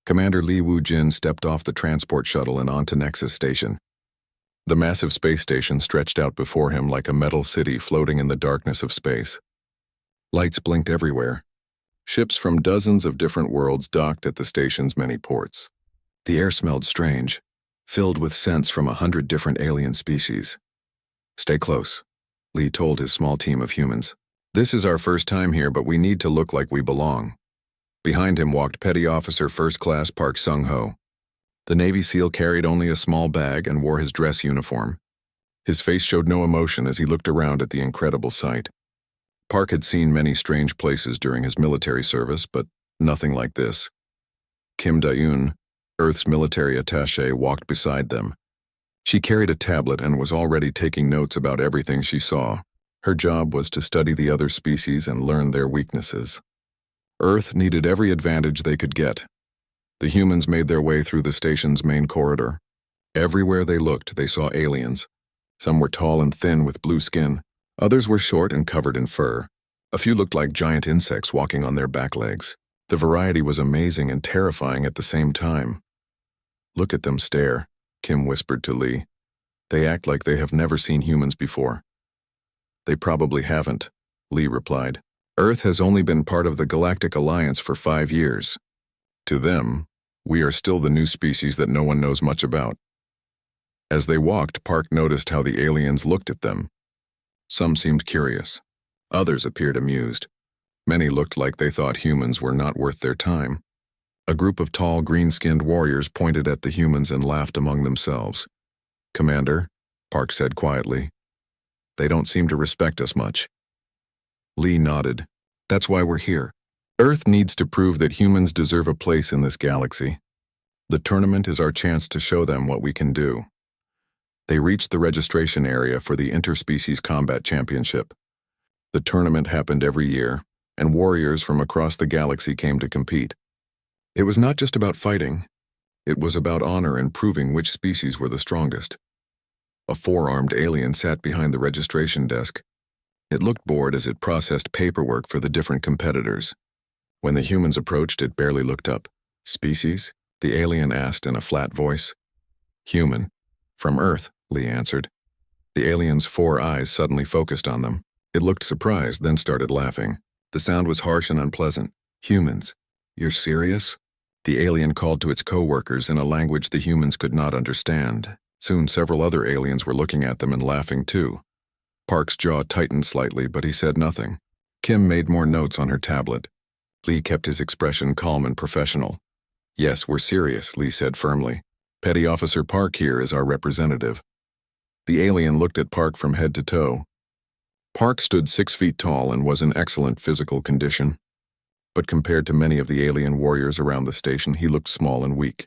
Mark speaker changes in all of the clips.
Speaker 1: Commander Li Wu-jin stepped off the transport shuttle and onto Nexus Station. The massive space station stretched out before him like a metal city floating in the darkness of space. Lights blinked everywhere. Ships from dozens of different worlds docked at the station's many ports. The air smelled strange, filled with scents from 100 different alien species. "Stay close," Li told his small team of humans. "This is our first time here, but we need to look like we belong." Behind him walked Petty Officer First Class Park Sung-ho. The Navy SEAL carried only a small bag and wore his dress uniform. His face showed no emotion as he looked around at the incredible sight. Park had seen many strange places during his military service, but nothing like this. Kim Da-eun, Earth's military attaché, walked beside them. She carried a tablet and was already taking notes about everything she saw. Her job was to study the other species and learn their weaknesses. Earth needed every advantage they could get. The humans made their way through the station's main corridor. Everywhere they looked, they saw aliens. Some were tall and thin with blue skin. Others were short and covered in fur. A few looked like giant insects walking on their back legs. The variety was amazing and terrifying at the same time. "Look at them stare," Kim whispered to Li. "They act like they have never seen humans before." "They probably haven't," Li replied. "Earth has only been part of the Galactic Alliance for 5 years. To them, we are still the new species that no one knows much about." As they walked, Park noticed how the aliens looked at them. Some seemed curious. Others appeared amused. Many looked like they thought humans were not worth their time. A group of tall, green-skinned warriors pointed at the humans and laughed among themselves. "Commander," Park said quietly, "they don't seem to respect us much." Li nodded. "That's why we're here. Earth needs to prove that humans deserve a place in this galaxy. The tournament is our chance to show them what we can do." They reached the registration area for the Interspecies Combat Championship. The tournament happened every year, and warriors from across the galaxy came to compete. It was not just about fighting. It was about honor and proving which species were the strongest. A 4-armed alien sat behind the registration desk. It looked bored as it processed paperwork for the different competitors. When the humans approached, it barely looked up. "Species?" the alien asked in a flat voice. "Human. From Earth," Li answered. The alien's 4 eyes suddenly focused on them. It looked surprised, then started laughing. The sound was harsh and unpleasant. "Humans? You're serious?" The alien called to its co-workers in a language the humans could not understand. Soon several other aliens were looking at them and laughing too. Park's jaw tightened slightly, but he said nothing. Kim made more notes on her tablet. Li kept his expression calm and professional. "Yes, we're serious," Li said firmly. "Petty Officer Park here is our representative." The alien looked at Park from head to toe. Park stood 6 feet tall and was in excellent physical condition. But compared to many of the alien warriors around the station, he looked small and weak.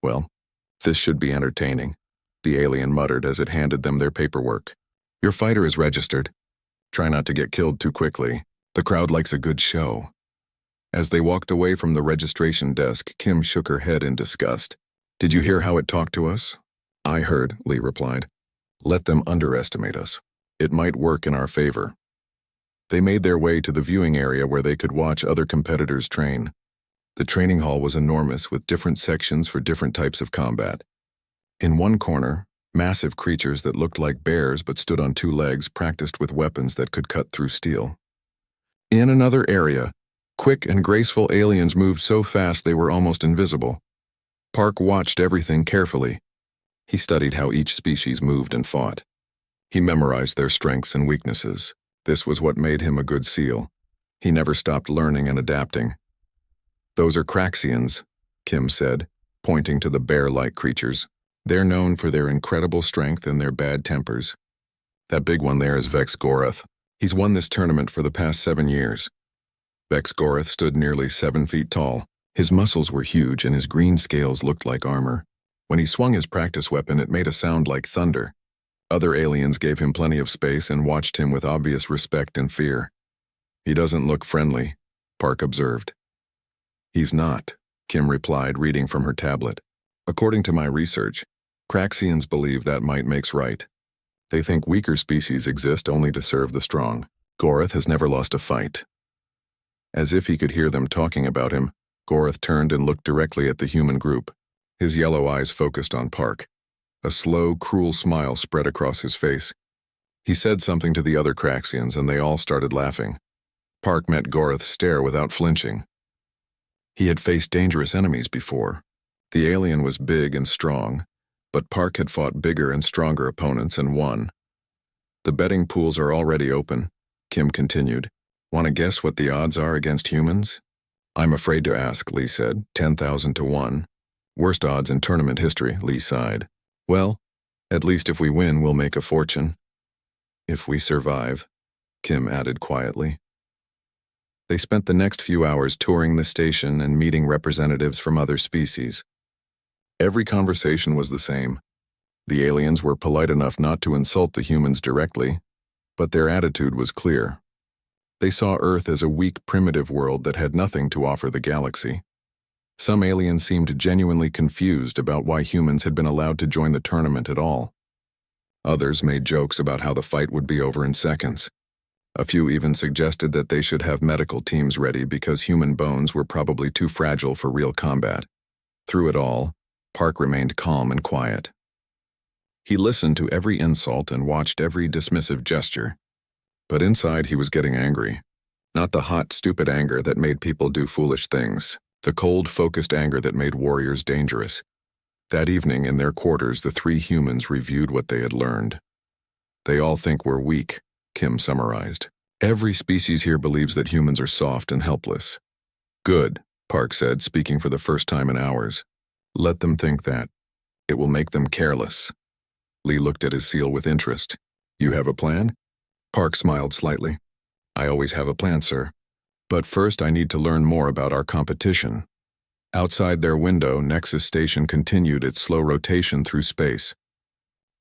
Speaker 1: "Well, this should be entertaining," the alien muttered as it handed them their paperwork. "Your fighter is registered. Try not to get killed too quickly. The crowd likes a good show." As they walked away from the registration desk, Kim shook her head in disgust. "Did you hear how it talked to us?" "I heard," Li replied. "Let them underestimate us. It might work in our favor." They made their way to the viewing area where they could watch other competitors train. The training hall was enormous, with different sections for different types of combat. In one corner, massive creatures that looked like bears but stood on 2 legs practiced with weapons that could cut through steel. In another area, quick and graceful aliens moved so fast they were almost invisible. Park watched everything carefully. He studied how each species moved and fought. He memorized their strengths and weaknesses. This was what made him a good SEAL. He never stopped learning and adapting. "Those are Craxians," Kim said, pointing to the bear-like creatures. "They're known for their incredible strength and their bad tempers. That big one there is Vex Gorath. He's won this tournament for the past 7 years. Vex Gorath stood nearly 7 feet tall. His muscles were huge and his green scales looked like armor. When he swung his practice weapon, it made a sound like thunder. Other aliens gave him plenty of space and watched him with obvious respect and fear. "He doesn't look friendly," Park observed. "He's not," Kim replied, reading from her tablet. "According to my research, Craxians believe that might makes right. They think weaker species exist only to serve the strong. Gorath has never lost a fight." As if he could hear them talking about him, Gorath turned and looked directly at the human group. His yellow eyes focused on Park. A slow, cruel smile spread across his face. He said something to the other Craxians, and they all started laughing. Park met Gorath's stare without flinching. He had faced dangerous enemies before. The alien was big and strong, but Park had fought bigger and stronger opponents and won. The betting pools are already open, Kim continued. Want to guess what the odds are against humans? I'm afraid to ask, Lee said. 10,000 to 1. Worst odds in tournament history, Lee sighed. Well, at least if we win, we'll make a fortune. If we survive, Kim added quietly. They spent the next few hours touring the station and meeting representatives from other species. Every conversation was the same. The aliens were polite enough not to insult the humans directly, but their attitude was clear. They saw Earth as a weak, primitive world that had nothing to offer the galaxy. Some aliens seemed genuinely confused about why humans had been allowed to join the tournament at all. Others made jokes about how the fight would be over in seconds. A few even suggested that they should have medical teams ready because human bones were probably too fragile for real combat. Through it all, Park remained calm and quiet. He listened to every insult and watched every dismissive gesture. But inside he was getting angry. Not the hot, stupid anger that made people do foolish things. The cold, focused anger that made warriors dangerous. That evening, in their quarters, the three humans reviewed what they had learned. They all think we're weak, Kim summarized. Every species here believes that humans are soft and helpless. Good, Park said, speaking for the first time in hours. Let them think that. It will make them careless. Lee looked at his seal with interest. You have a plan? Park smiled slightly. I always have a plan, sir. But first I need to learn more about our competition. Outside their window, Nexus Station continued its slow rotation through space.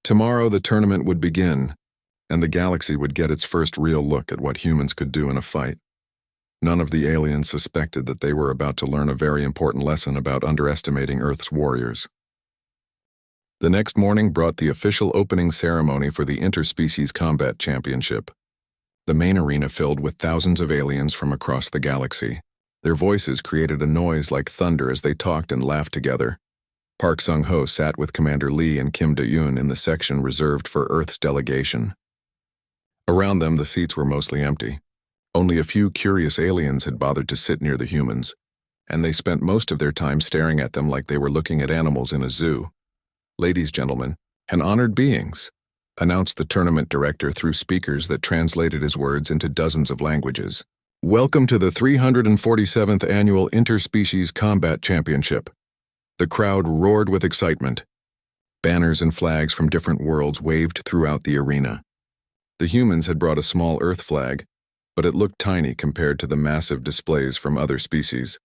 Speaker 1: Tomorrow the tournament would begin, and the galaxy would get its first real look at what humans could do in a fight. None of the aliens suspected that they were about to learn a very important lesson about underestimating Earth's warriors. The next morning brought the official opening ceremony for the Interspecies Combat Championship. The main arena filled with thousands of aliens from across the galaxy. Their voices created a noise like thunder as they talked and laughed together. Park Sung-ho sat with Commander Lee and Kim Do-yoon in the section reserved for Earth's delegation. Around them, the seats were mostly empty. Only a few curious aliens had bothered to sit near the humans, and they spent most of their time staring at them like they were looking at animals in a zoo. Ladies, gentlemen, and honored beings, announced the tournament director through speakers that translated his words into dozens of languages. Welcome to the 347th Annual Interspecies Combat Championship. The crowd roared with excitement. Banners and flags from different worlds waved throughout the arena. The humans had brought a small Earth flag, but it looked tiny compared to the massive displays from other species.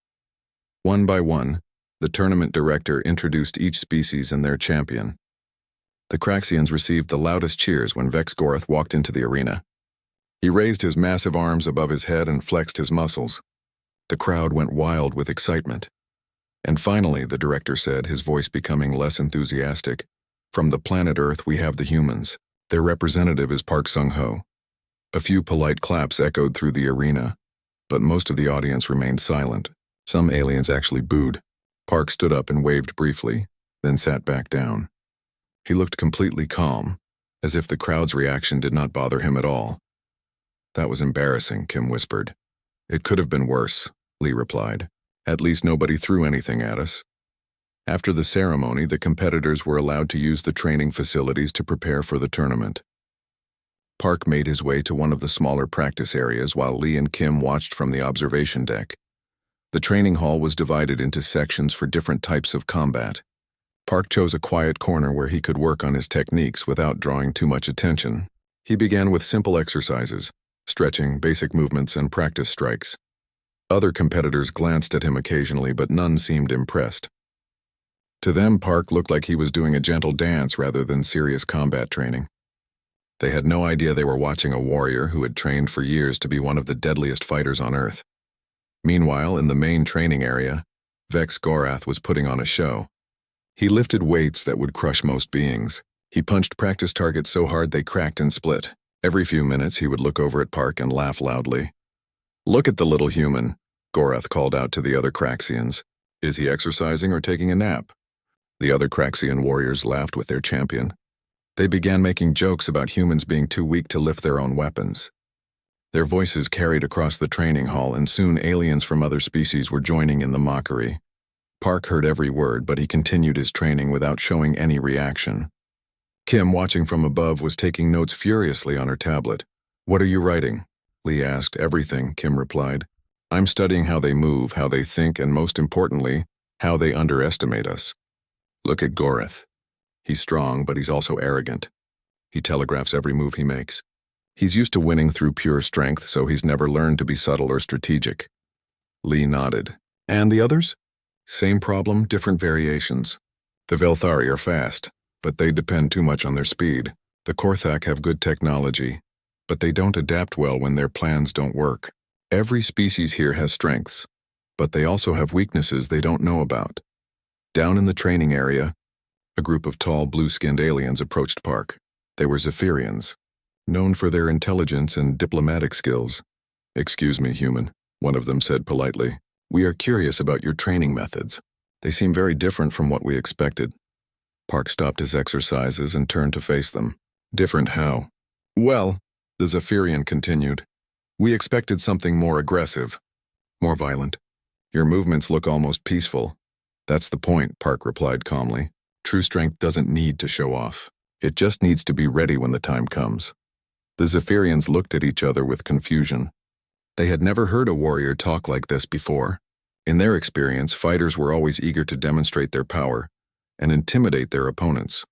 Speaker 1: One by one, the tournament director introduced each species and their champion. The Craxians received the loudest cheers when Vex Gorath walked into the arena. He raised his massive arms above his head and flexed his muscles. The crowd went wild with excitement. And finally, the director said, his voice becoming less enthusiastic, "From the planet Earth we have the humans. Their representative is Park Sung-ho." A few polite claps echoed through the arena, but most of the audience remained silent. Some aliens actually booed. Park stood up and waved briefly, then sat back down. He looked completely calm, as if the crowd's reaction did not bother him at all. That was embarrassing, Kim whispered. It could have been worse, Lee replied. At least nobody threw anything at us. After the ceremony, the competitors were allowed to use the training facilities to prepare for the tournament. Park made his way to one of the smaller practice areas while Lee and Kim watched from the observation deck. The training hall was divided into sections for different types of combat. Park chose a quiet corner where he could work on his techniques without drawing too much attention. He began with simple exercises, stretching, basic movements, and practice strikes. Other competitors glanced at him occasionally, but none seemed impressed. To them, Park looked like he was doing a gentle dance rather than serious combat training. They had no idea they were watching a warrior who had trained for years to be one of the deadliest fighters on Earth. Meanwhile, in the main training area, Vex Gorath was putting on a show. He lifted weights that would crush most beings. He punched practice targets so hard they cracked and split. Every few minutes, he would look over at Park and laugh loudly. Look at the little human. Gorath called out to the other Craxians. Is he exercising or taking a nap? The other Craxian warriors laughed with their champion. They began making jokes about humans being too weak to lift their own weapons. Their voices carried across the training hall, and soon aliens from other species were joining in the mockery. Park heard every word, but he continued his training without showing any reaction. Kim, watching from above, was taking notes furiously on her tablet. What are you writing? Lee asked. Everything, Kim replied. I'm studying how they move, how they think, and most importantly, how they underestimate us. Look at Gorath. He's strong, but he's also arrogant. He telegraphs every move he makes. He's used to winning through pure strength, so he's never learned to be subtle or strategic. Lee nodded. And the others? Same problem, different variations. The Velthari are fast, but they depend too much on their speed. The Korthak have good technology, but they don't adapt well when their plans don't work. Every species here has strengths, but they also have weaknesses they don't know about. Down in the training area, a group of tall, blue-skinned aliens approached Park. They were Zephyrians, known for their intelligence and diplomatic skills. Excuse me, human, one of them said politely. We are curious about your training methods. They seem very different from what we expected. Park stopped his exercises and turned to face them. Different how? Well, the Zephyrian continued. We expected something more aggressive, more violent. Your movements look almost peaceful. That's the point, Park replied calmly. True strength doesn't need to show off. It just needs to be ready when the time comes. The Zephyrians looked at each other with confusion. They had never heard a warrior talk like this before. In their experience, fighters were always eager to demonstrate their power and intimidate their opponents.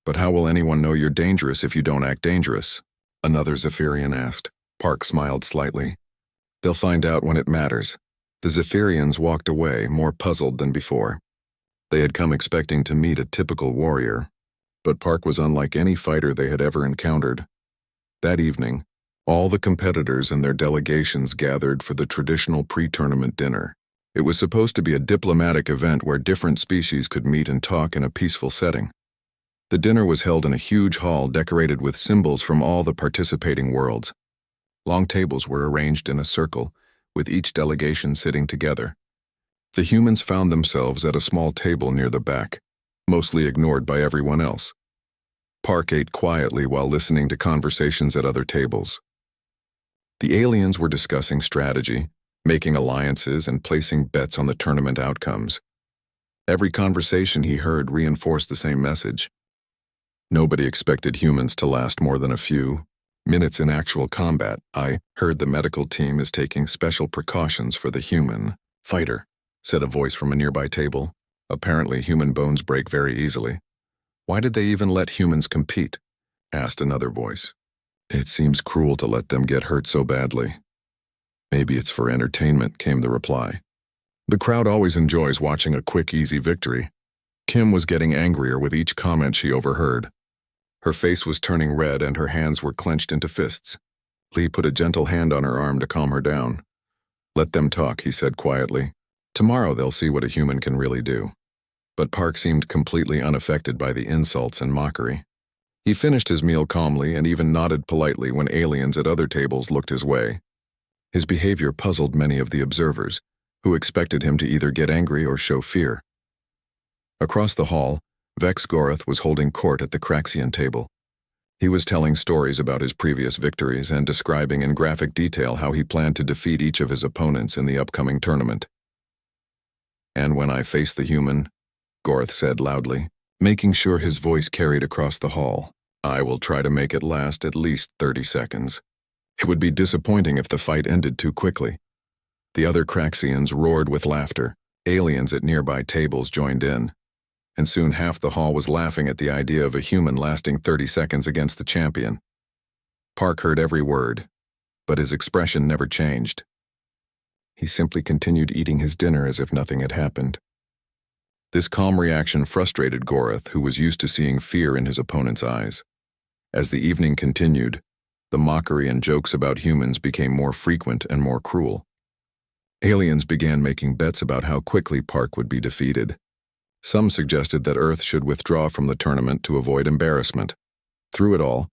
Speaker 1: But how will anyone know you're dangerous if you don't act dangerous? Another Zephyrian asked. Park smiled slightly. They'll find out when it matters. The Zephyrians walked away, more puzzled than before. They had come expecting to meet a typical warrior, but Park was unlike any fighter they had ever encountered. That evening, all the competitors and their delegations gathered for the traditional pre-tournament dinner. It was supposed to be a diplomatic event where different species could meet and talk in a peaceful setting. The dinner was held in a huge hall decorated with symbols from all the participating worlds. Long tables were arranged in a circle, with each delegation sitting together. The humans found themselves at a small table near the back, mostly ignored by everyone else. Park ate quietly while listening to conversations at other tables. The aliens were discussing strategy, making alliances, and placing bets on the tournament outcomes. Every conversation he heard reinforced the same message. Nobody expected humans to last more than a few minutes in actual combat. I heard the medical team is taking special precautions for the human fighter, said a voice from a nearby table. Apparently, human bones break very easily. Why did they even let humans compete? Asked another voice. It seems cruel to let them get hurt so badly. Maybe it's for entertainment, came the reply. The crowd always enjoys watching a quick, easy victory. Kim was getting angrier with each comment she overheard. Her face was turning red and her hands were clenched into fists. Lee put a gentle hand on her arm to calm her down. Let them talk, he said quietly. Tomorrow they'll see what a human can really do. But Park seemed completely unaffected by the insults and mockery. He finished his meal calmly and even nodded politely when aliens at other tables looked his way. His behavior puzzled many of the observers, who expected him to either get angry or show fear. Across the hall, Vex Gorath was holding court at the Craxian table. He was telling stories about his previous victories and describing in graphic detail how he planned to defeat each of his opponents in the upcoming tournament. And when I face the human, Gorath said loudly, making sure his voice carried across the hall, I will try to make it last at least 30 seconds. It would be disappointing if the fight ended too quickly. The other Craxians roared with laughter. Aliens at nearby tables joined in. And soon half the hall was laughing at the idea of a human lasting 30 seconds against the champion. Park heard every word, but his expression never changed. He simply continued eating his dinner as if nothing had happened. This calm reaction frustrated Gorath, who was used to seeing fear in his opponent's eyes. As the evening continued, the mockery and jokes about humans became more frequent and more cruel. Aliens began making bets about how quickly Park would be defeated. Some suggested that Earth should withdraw from the tournament to avoid embarrassment. Through it all,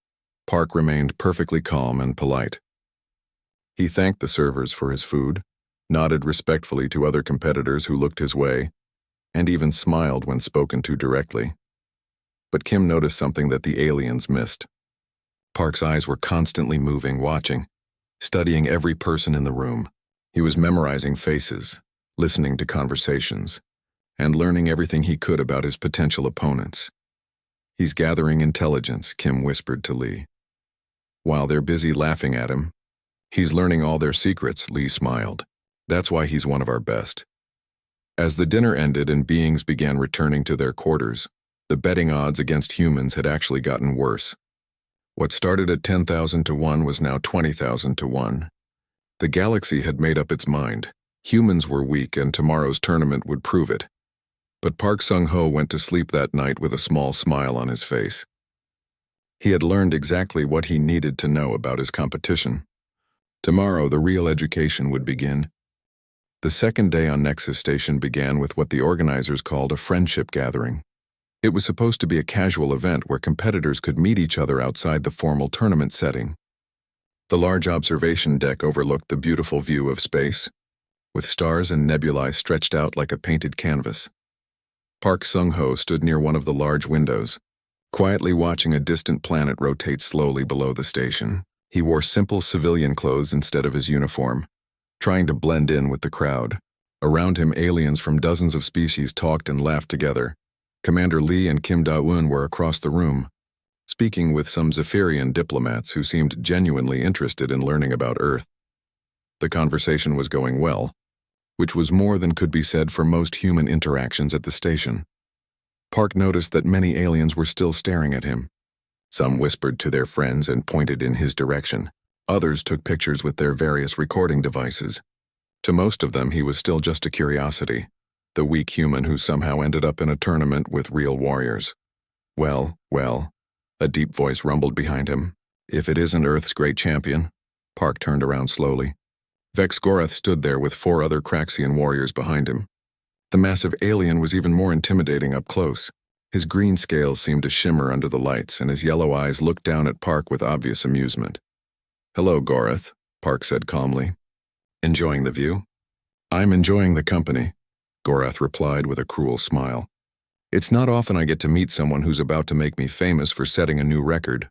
Speaker 1: Park remained perfectly calm and polite. He thanked the servers for his food, nodded respectfully to other competitors who looked his way, and even smiled when spoken to directly. But Kim noticed something that the aliens missed. Park's eyes were constantly moving, watching, studying every person in the room. He was memorizing faces, listening to conversations, and learning everything he could about his potential opponents. "He's gathering intelligence," Kim whispered to Lee. "While they're busy laughing at him, he's learning all their secrets," Lee smiled. "That's why he's one of our best." As the dinner ended and beings began returning to their quarters, the betting odds against humans had actually gotten worse. What started at 10,000 to 1 was now 20,000 to 1. The galaxy had made up its mind. Humans were weak and tomorrow's tournament would prove it. But Park Sung-ho went to sleep that night with a small smile on his face. He had learned exactly what he needed to know about his competition. Tomorrow, the real education would begin. The second day on Nexus Station began with what the organizers called a friendship gathering. It was supposed to be a casual event where competitors could meet each other outside the formal tournament setting. The large observation deck overlooked the beautiful view of space, with stars and nebulae stretched out like a painted canvas. Park Sung-ho stood near one of the large windows, quietly watching a distant planet rotate slowly below the station. He wore simple civilian clothes instead of his uniform, trying to blend in with the crowd. Around him, aliens from dozens of species talked and laughed together. Commander Lee and Kim Da-eun were across the room, speaking with some Zephyrian diplomats who seemed genuinely interested in learning about Earth. The conversation was going well, which was more than could be said for most human interactions at the station. Park noticed that many aliens were still staring at him. Some whispered to their friends and pointed in his direction. Others took pictures with their various recording devices. To most of them, he was still just a curiosity, the weak human who somehow ended up in a tournament with real warriors. Well, a deep voice rumbled behind him. "If it isn't Earth's great champion." Park turned around slowly. Vex Gorath stood there with 4 other Craxian warriors behind him. The massive alien was even more intimidating up close. His green scales seemed to shimmer under the lights, and his yellow eyes looked down at Park with obvious amusement. "Hello, Gorath," Park said calmly. "Enjoying the view?" "I'm enjoying the company," Gorath replied with a cruel smile. "It's not often I get to meet someone who's about to make me famous for setting a new record."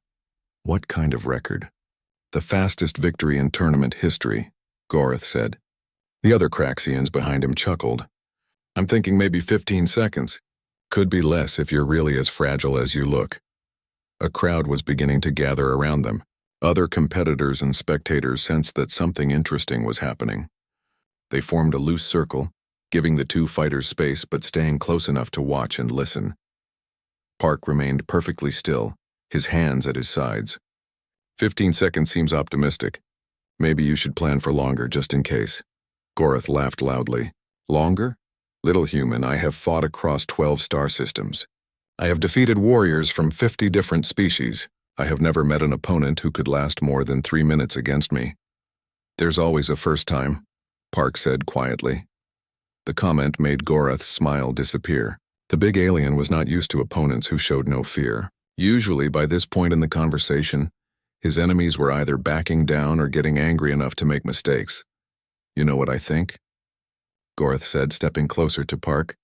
Speaker 1: "What kind of record?" "The fastest victory in tournament history," Gorath said. The other Craxians behind him chuckled. "I'm thinking maybe 15 seconds. Could be less if you're really as fragile as you look." A crowd was beginning to gather around them. Other competitors and spectators sensed that something interesting was happening. They formed a loose circle, giving the 2 fighters space but staying close enough to watch and listen. Park remained perfectly still, his hands at his sides. 15 seconds seems optimistic. Maybe you should plan for longer just in case." Gorath laughed loudly. "Longer? Little human, I have fought across 12 star systems. I have defeated warriors from 50 different species. I have never met an opponent who could last more than 3 minutes against me." "There's always a first time," Park said quietly. The comment made Gorath's smile disappear. The big alien was not used to opponents who showed no fear. Usually, by this point in the conversation, his enemies were either backing down or getting angry enough to make mistakes. "You know what I think?" Gorath said, stepping closer to Park.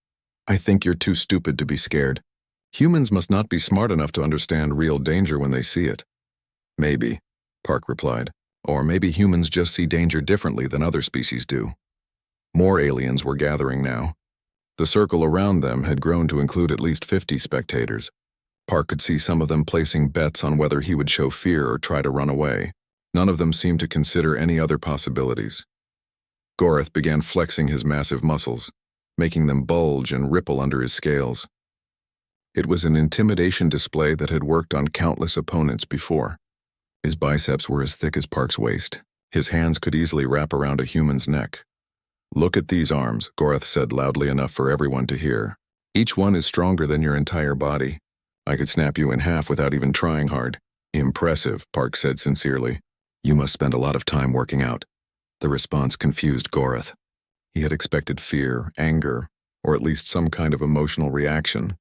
Speaker 1: "I think you're too stupid to be scared. Humans must not be smart enough to understand real danger when they see it." "Maybe," Park replied. "Or maybe humans just see danger differently than other species do." More aliens were gathering now. The circle around them had grown to include at least 50 spectators. Park could see some of them placing bets on whether he would show fear or try to run away. None of them seemed to consider any other possibilities. Gorath began flexing his massive muscles, making them bulge and ripple under his scales. It was an intimidation display that had worked on countless opponents before. His biceps were as thick as Park's waist. His hands could easily wrap around a human's neck. "Look at these arms," Gorath said loudly enough for everyone to hear. "Each one is stronger than your entire body. I could snap you in half without even trying hard." "Impressive," Park said sincerely. "You must spend a lot of time working out." The response confused Gorath. He had expected fear, anger, or at least some kind of emotional reaction.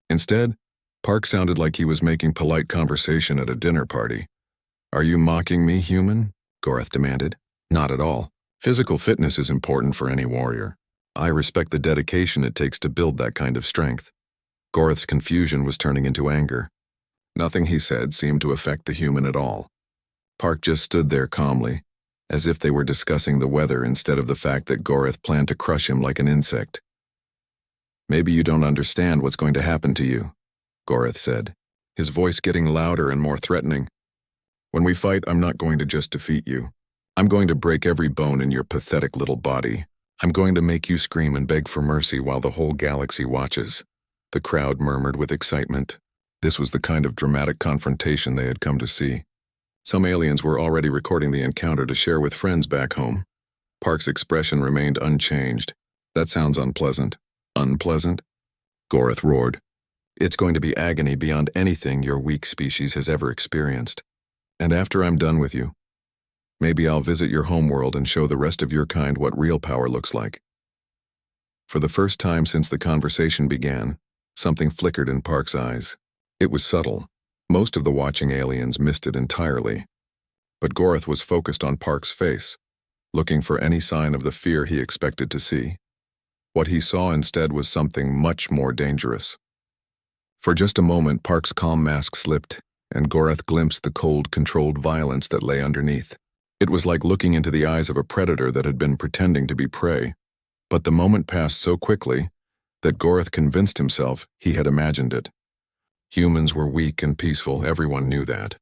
Speaker 1: Instead, Park sounded like he was making polite conversation at a dinner party. "Are you mocking me, human?" Gorath demanded. "Not at all. Physical fitness is important for any warrior. I respect the dedication it takes to build that kind of strength. Gorth's confusion was turning into anger. Nothing he said seemed to affect the human at all. Park just stood there calmly, as if they were discussing the weather instead of the fact that Gorth planned to crush him like an insect. "Maybe you don't understand what's going to happen to you," Gorth said, his voice getting louder and more threatening. "When we fight, I'm not going to just defeat you. I'm going to break every bone in your pathetic little body. I'm going to make you scream and beg for mercy while the whole galaxy watches." The crowd murmured with excitement. This was the kind of dramatic confrontation they had come to see. Some aliens were already recording the encounter to share with friends back home. Park's expression remained unchanged. "That sounds unpleasant." "Unpleasant?" Gorth roared. "It's going to be agony beyond anything your weak species has ever experienced. And after I'm done with you, maybe I'll visit your homeworld and show the rest of your kind what real power looks like." For the first time since the conversation began, something flickered in Park's eyes. It was subtle. Most of the watching aliens missed it entirely. But Gorth was focused on Park's face, looking for any sign of the fear he expected to see. What he saw instead was something much more dangerous. For just a moment, Park's calm mask slipped, and Gorth glimpsed the cold, controlled violence that lay underneath. It was like looking into the eyes of a predator that had been pretending to be prey. But the moment passed so quickly that Gorth convinced himself he had imagined it. Humans were weak and peaceful, everyone knew that.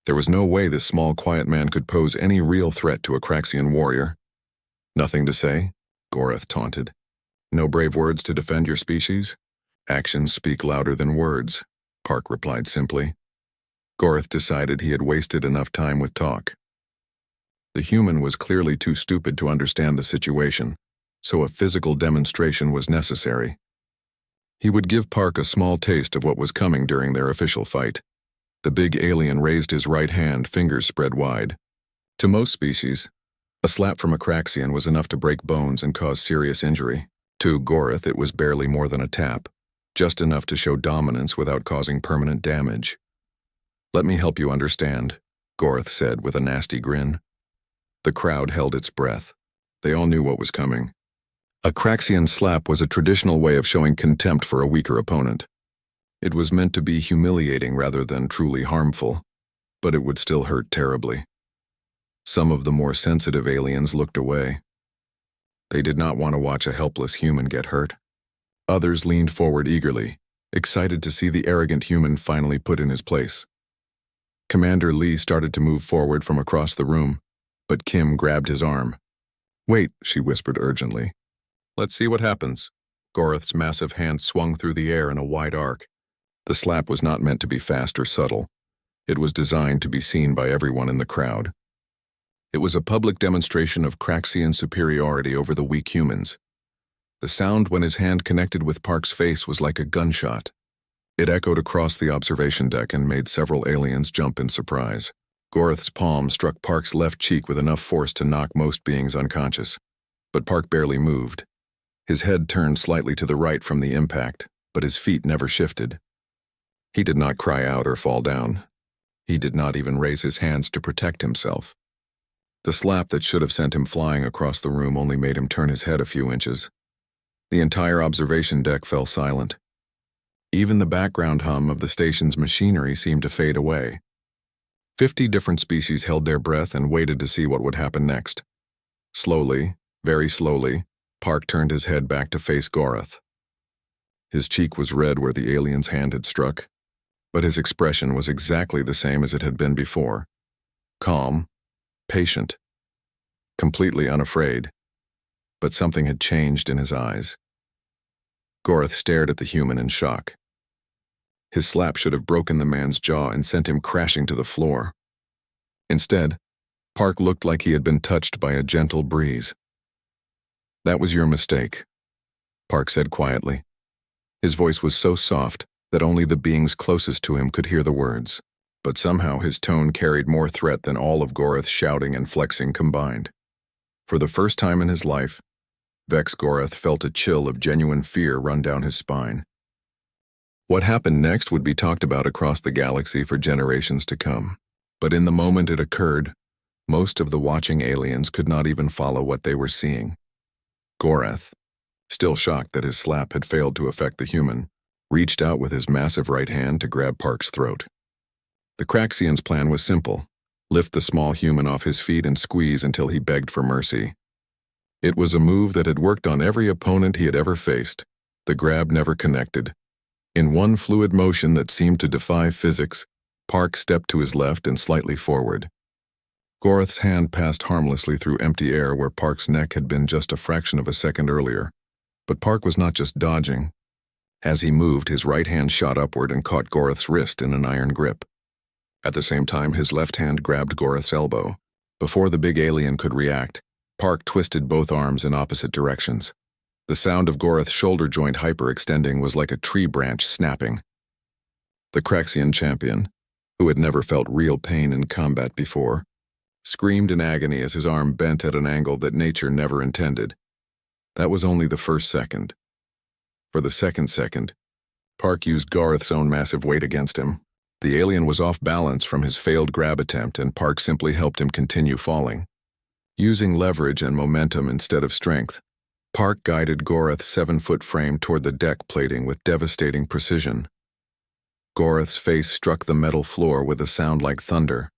Speaker 1: There was no way this small, quiet man could pose any real threat to a Craxian warrior. "Nothing to say?" Gorth taunted. "No brave words to defend your species?" "Actions speak louder than words," Park replied simply. Gorth decided he had wasted enough time with talk. The human was clearly too stupid to understand the situation, so a physical demonstration was necessary. He would give Park a small taste of what was coming during their official fight. The big alien raised his right hand, fingers spread wide. To most species, a slap from a Craxian was enough to break bones and cause serious injury. To Gorth, it was barely more than a tap, just enough to show dominance without causing permanent damage. "Let me help you understand," Gorth said with a nasty grin. The crowd held its breath. They all knew what was coming. A Craxian slap was a traditional way of showing contempt for a weaker opponent. It was meant to be humiliating rather than truly harmful, but it would still hurt terribly. Some of the more sensitive aliens looked away. They did not want to watch a helpless human get hurt. Others leaned forward eagerly, excited to see the arrogant human finally put in his place. Commander Lee started to move forward from across the room, but Kim grabbed his arm. "Wait," she whispered urgently. "Let's see what happens." Gorth's massive hand swung through the air in a wide arc. The slap was not meant to be fast or subtle. It was designed to be seen by everyone in the crowd. It was a public demonstration of Craxian superiority over the weak humans. The sound when his hand connected with Park's face was like a gunshot. It echoed across the observation deck and made several aliens jump in surprise. Gorth's palm struck Park's left cheek with enough force to knock most beings unconscious. But Park barely moved. His head turned slightly to the right from the impact, but his feet never shifted. He did not cry out or fall down. He did not even raise his hands to protect himself. The slap that should have sent him flying across the room only made him turn his head a few inches. The entire observation deck fell silent. Even the background hum of the station's machinery seemed to fade away. 50 different species held their breath and waited to see what would happen next. Slowly, very slowly, Park turned his head back to face Gorth. His cheek was red where the alien's hand had struck, but his expression was exactly the same as it had been before. Calm, patient, completely unafraid. But something had changed in his eyes. Gorth stared at the human in shock. His slap should have broken the man's jaw and sent him crashing to the floor. Instead, Park looked like he had been touched by a gentle breeze. "That was your mistake," Park said quietly. His voice was so soft that only the beings closest to him could hear the words, but somehow his tone carried more threat than all of Gorth's shouting and flexing combined. For the first time in his life, Vex Gorth felt a chill of genuine fear run down his spine. What happened next would be talked about across the galaxy for generations to come. But in the moment it occurred, Most of the watching aliens could not even follow what they were seeing. Gorath, still shocked that his slap had failed to affect the human, reached out with his massive right hand to grab Park's throat. The Craxian's plan was simple: lift the small human off his feet and squeeze until he begged for mercy. It was a move that had worked on every opponent he had ever faced. The grab never connected. In one fluid motion that seemed to defy physics, Park stepped to his left and slightly forward. Gorath's hand passed harmlessly through empty air where Park's neck had been just a fraction of a second earlier. But Park was not just dodging. As he moved, his right hand shot upward and caught Gorath's wrist in an iron grip. At the same time, his left hand grabbed Gorath's elbow. Before the big alien could react, Park twisted both arms in opposite directions. The sound of Gorath's shoulder joint hyperextending was like a tree branch snapping. The Craxian champion, who had never felt real pain in combat before, screamed in agony as his arm bent at an angle that nature never intended. That was only the first second. For the second, Park used Gorath's own massive weight against him. The alien was off balance from his failed grab attempt, and Park simply helped him continue falling. Using leverage and momentum instead of strength, Park guided Gorath's 7-foot frame toward the deck plating with devastating precision. Gorath's face struck the metal floor with a sound like thunder.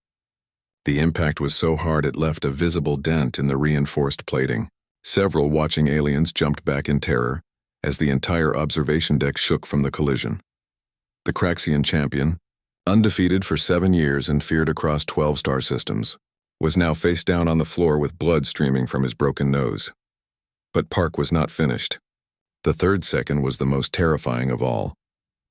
Speaker 1: The impact was so hard it left a visible dent in the reinforced plating. Several watching aliens jumped back in terror as the entire observation deck shook from the collision. The Craxian champion, undefeated for 7 years and feared across 12 star systems, was now face down on the floor with blood streaming from his broken nose. But Park was not finished. The third second was the most terrifying of all.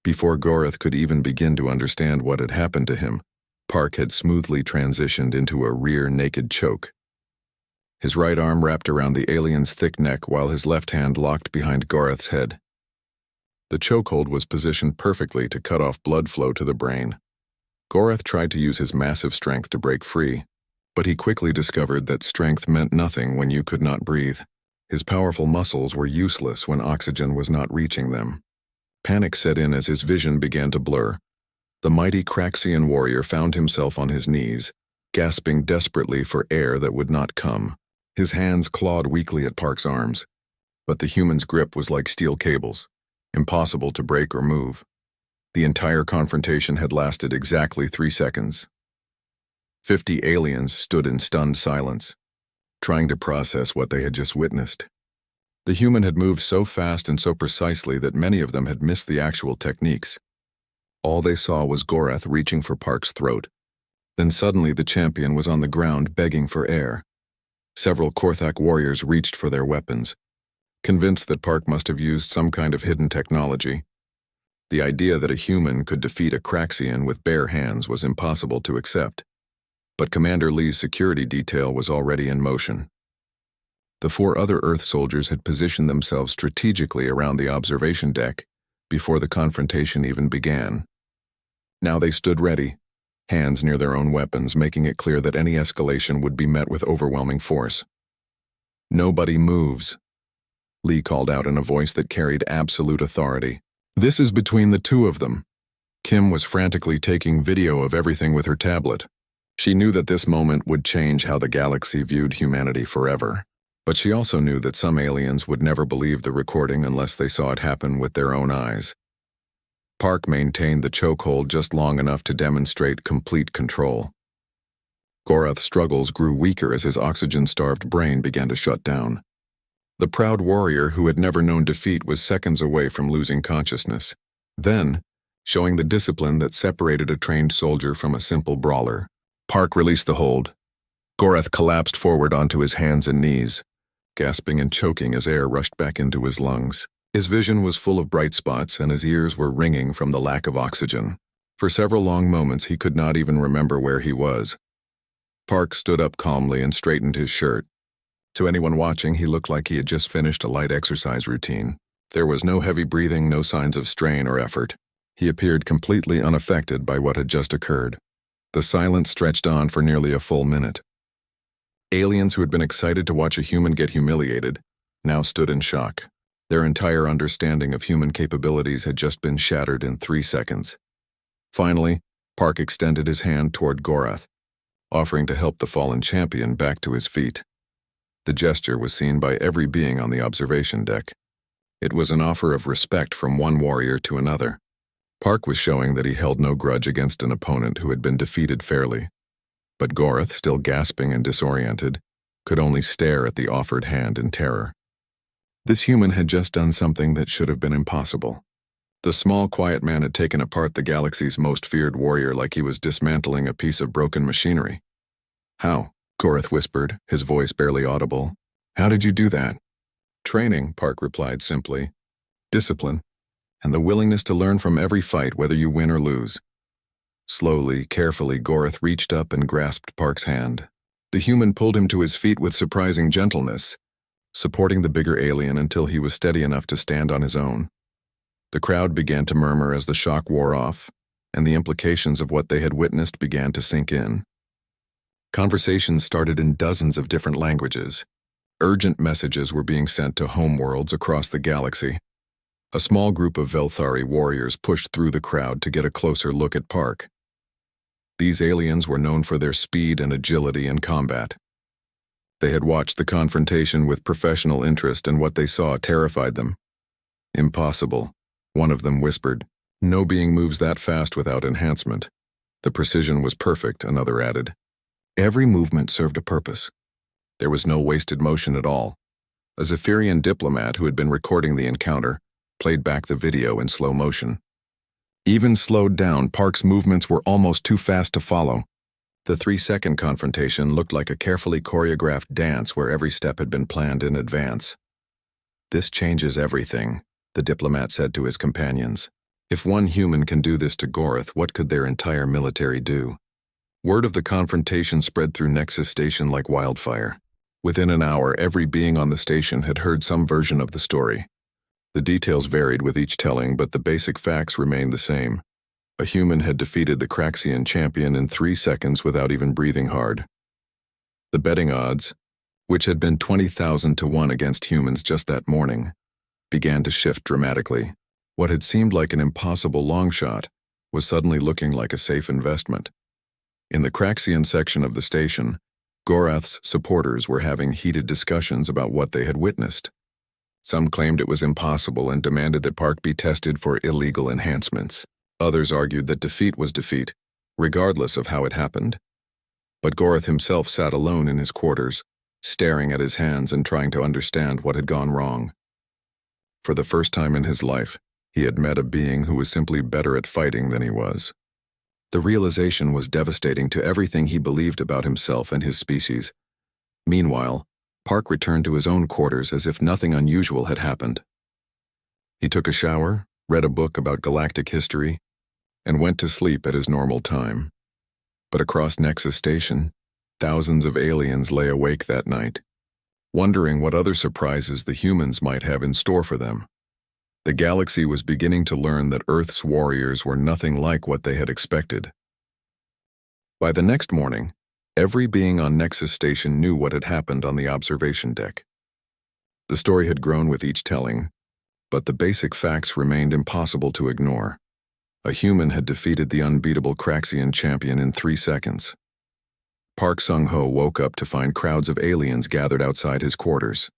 Speaker 1: Before Gorath could even begin to understand what had happened to him, Park had smoothly transitioned into a rear naked choke. His right arm wrapped around the alien's thick neck while his left hand locked behind Gorath's head. The chokehold was positioned perfectly to cut off blood flow to the brain. Gorath tried to use his massive strength to break free, but he quickly discovered that strength meant nothing when you could not breathe. His powerful muscles were useless when oxygen was not reaching them. Panic set in as his vision began to blur. The mighty Craxian warrior found himself on his knees, gasping desperately for air that would not come. His hands clawed weakly at Park's arms, but the human's grip was like steel cables, impossible to break or move. The entire confrontation had lasted exactly 3 seconds. 50 aliens stood in stunned silence, trying to process what they had just witnessed. The human had moved so fast and so precisely that many of them had missed the actual techniques. All they saw was Gorath reaching for Park's throat. Then suddenly the champion was on the ground begging for air. Several Korthak warriors reached for their weapons, convinced that Park must have used some kind of hidden technology. The idea that a human could defeat a Craxian with bare hands was impossible to accept. But Commander Lee's security detail was already in motion. The 4 other Earth soldiers had positioned themselves strategically around the observation deck before the confrontation even began. Now they stood ready, hands near their own weapons, making it clear that any escalation would be met with overwhelming force. "Nobody moves," Lee called out in a voice that carried absolute authority. "This is between the 2 of them." Kim was frantically taking video of everything with her tablet. She knew that this moment would change how the galaxy viewed humanity forever. But she also knew that some aliens would never believe the recording unless they saw it happen with their own eyes. Park maintained the chokehold just long enough to demonstrate complete control. Gorath's struggles grew weaker as his oxygen-starved brain began to shut down. The proud warrior who had never known defeat was seconds away from losing consciousness. Then, showing the discipline that separated a trained soldier from a simple brawler, Park released the hold. Gorath collapsed forward onto his hands and knees, gasping and choking as air rushed back into his lungs. His vision was full of bright spots and his ears were ringing from the lack of oxygen. For several long moments he could not even remember where he was. Park stood up calmly and straightened his shirt. To anyone watching, he looked like he had just finished a light exercise routine. There was no heavy breathing, no signs of strain or effort. He appeared completely unaffected by what had just occurred. The silence stretched on for nearly a full minute. Aliens who had been excited to watch a human get humiliated now stood in shock. Their entire understanding of human capabilities had just been shattered in 3 seconds. Finally, Park extended his hand toward Gorath. offering to help the fallen champion back to his feet. The gesture was seen by every being on the observation deck. It was an offer of respect from one warrior to another. Park was showing that he held no grudge against an opponent who had been defeated fairly. But Goreth, still gasping and disoriented, could only stare at the offered hand in terror. This human had just done something that should have been impossible. The small, quiet man had taken apart the galaxy's most feared warrior like he was dismantling a piece of broken machinery. "How?" Goreth whispered, his voice barely audible. "How did you do that?" "Training," Park replied simply. "Discipline, and the willingness to learn from every fight whether you win or lose." Slowly, carefully, Goreth reached up and grasped Park's hand. The human pulled him to his feet with surprising gentleness, supporting the bigger alien until he was steady enough to stand on his own. The crowd began to murmur as the shock wore off, and the implications of what they had witnessed began to sink in. Conversations started in dozens of different languages. Urgent messages were being sent to homeworlds across the galaxy. A small group of Velthari warriors pushed through the crowd to get a closer look at Park. These aliens were known for their speed and agility in combat. They had watched the confrontation with professional interest, and what they saw terrified them. "Impossible," one of them whispered. "No being moves that fast without enhancement." "The precision was perfect," another added. Every movement served a purpose. There was no wasted motion at all. A Zephyrian diplomat who had been recording the encounter played back the video in slow motion. Even slowed down, Park's movements were almost too fast to follow. The 3-second confrontation looked like a carefully choreographed dance where every step had been planned in advance. "This changes everything," the diplomat said to his companions. "If one human can do this to Goreth, what could their entire military do?" Word of the confrontation spread through Nexus Station like wildfire. Within an hour, every being on the station had heard some version of the story. The details varied with each telling, but the basic facts remained the same. A human had defeated the Craxian champion in 3 seconds without even breathing hard. The betting odds, which had been 20,000 to 1 against humans just that morning, began to shift dramatically. What had seemed like an impossible long shot was suddenly looking like a safe investment. In the Craxian section of the station, Goreth's supporters were having heated discussions about what they had witnessed. Some claimed it was impossible and demanded that Park be tested for illegal enhancements. Others argued that defeat was defeat, regardless of how it happened. But Goreth himself sat alone in his quarters, staring at his hands and trying to understand what had gone wrong. For the first time in his life, he had met a being who was simply better at fighting than he was. The realization was devastating to everything he believed about himself and his species. Meanwhile, Park returned to his own quarters as if nothing unusual had happened. He took a shower, read a book about galactic history, and went to sleep at his normal time. But across Nexus Station, thousands of aliens lay awake that night, wondering what other surprises the humans might have in store for them. The galaxy was beginning to learn that Earth's warriors were nothing like what they had expected. By the next morning, every being on Nexus Station knew what had happened on the observation deck. The story had grown with each telling, but the basic facts remained impossible to ignore. A human had defeated the unbeatable Craxian champion in 3 seconds. Park Sung-ho woke up to find crowds of aliens gathered outside his quarters.